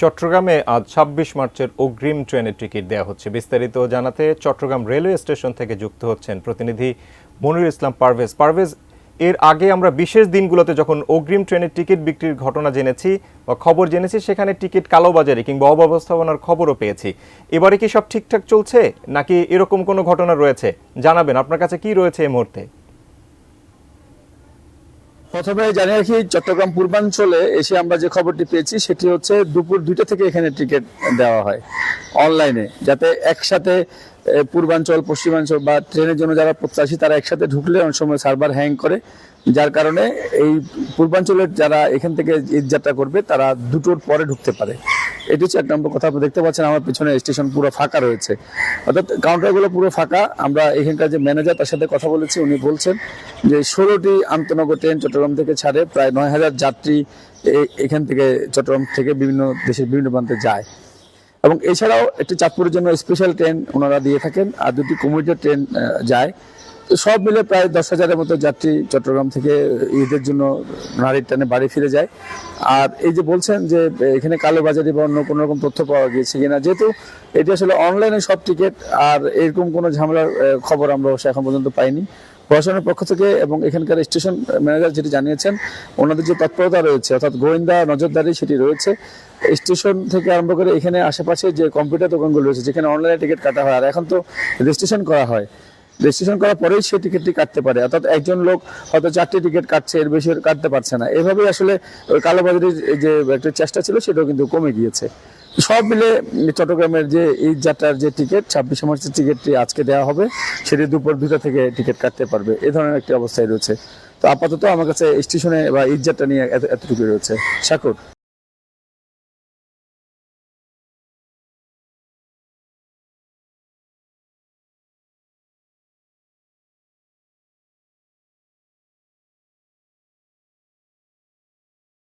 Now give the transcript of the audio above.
চট্টগ্রামে আজ ২৬ মার্চের অগ্রিম ট্রেনের টিকিট দেওয়া হচ্ছে। বিস্তারিত জানাতে চট্টগ্রাম রেলওয়ে স্টেশন থেকে যুক্ত হচ্ছেন প্রতিনিধি মনিরুল ইসলাম পারভেজ। পারভেজ, এর আগে আমরা বিশেষ দিনগুলোতে যখন অগ্রিম ট্রেনের টিকিট বিক্রির ঘটনা জেনেছি বা খবর জেনেছি, সেখানে টিকিট কালোবাজারি কিংবা অব্যবস্থাপনার খবরও পেয়েছি। এবারে কি সব ঠিকঠাক চলছে নাকি এরকম কোনো ঘটনা রয়েছে? জানাবেন, আপনার কাছে কি রয়েছে এই মুহূর্তে? প্রথমে জানিয়ে রাখি, চট্টগ্রাম পূর্বাঞ্চলে এসে আমরা যে খবরটি পেয়েছি সেটি হচ্ছে দুপুর 2টা থেকে এখানে টিকিট দেওয়া হয় অনলাইনে, যাতে একসাথে পূর্বাঞ্চল পশ্চিমাঞ্চল বা ট্রেনের জন্য যারা প্রত্যাশী তারা একসাথে ঢুকলে অনেক সময় সার্ভার হ্যাং করে, যার কারণে এই পূর্বাঞ্চলের যারা এখান থেকে ঈদ যাত্রা করবে তারা 2টোর পরে ঢুকতে পারে। এটি হচ্ছে 1 নম্বর কথা। আপনি দেখতে পাচ্ছেন আমার পিছনে স্টেশন পুরো ফাঁকা রয়েছে, অর্থাৎ কাউন্টারগুলো পুরো ফাঁকা। আমরা এখানকার যে ম্যানেজার তার সাথে কথা বলেছি, উনি বলছেন যে 16টি আন্তনগর ট্রেন চট্টগ্রাম থেকে ছাড়ে, প্রায় 9,000 যাত্রী এখান থেকে চট্টগ্রাম থেকে বিভিন্ন দেশের বিভিন্ন প্রান্তে যায়। এবং এছাড়াও একটি চাঁদপুরের জন্য স্পেশাল ট্রেন ওনারা দিয়ে থাকেন, আর 2টি কমিউটার ট্রেন যায়। তো সব মিলে প্রায় 10,000-এর মতো যাত্রী চট্টগ্রাম থেকে ঈদের জন্য নারীর টানে বাড়ি ফিরে যায়। আর এই যে বলছেন যে এখানে কালোবাজারি বা অন্য কোনো রকম তথ্য পাওয়া গিয়েছে কিনা, যেহেতু এটি আসলে অনলাইনে সব টিকিট, আর এরকম কোনো ঝামেলার খবর আমরা অবশ্য এখন পর্যন্ত পাইনি প্রশাসনের পক্ষ থেকে। এবং এখানকার স্টেশন ম্যানেজার যেটি জানিয়েছেন, ওনাদের যে তৎপরতা রয়েছে অর্থাৎ গোয়েন্দা নজরদারি সেটি রয়েছে স্টেশন থেকে আরম্ভ করে এখানে আশেপাশে যে কম্পিউটার দোকানগুলো রয়েছে যেখানে অনলাইনে টিকিট কাটা হয়, আর এখন তো রেজিস্ট্রেশন করা হয়, রেজিস্ট্রেশন করার পরেই সে টিকিটটি কাটতে পারে। অর্থাৎ একজন লোক হয়তো 4টি টিকিট কাটছে, এর বেশি কাটতে পারছে না। এভাবেই আসলে ওই কালোবাজারির যে একটা চেষ্টা ছিল সেটাও কিন্তু কমে গিয়েছে। সব মিলে চট্টগ্রামের যে ঈদ যাত্রার যে টিকিট 26 মার্চের টিকিটটি আজকে দেওয়া হবে, সেটি দুপুর 2টা থেকে টিকিট কাটতে পারবে, এ ধরনের একটি অবস্থায় রয়েছে। তো আপাতত আমার কাছে স্টেশনে বা ঈদ যাত্রা নিয়ে এতটুকু রয়েছে। শাকুর।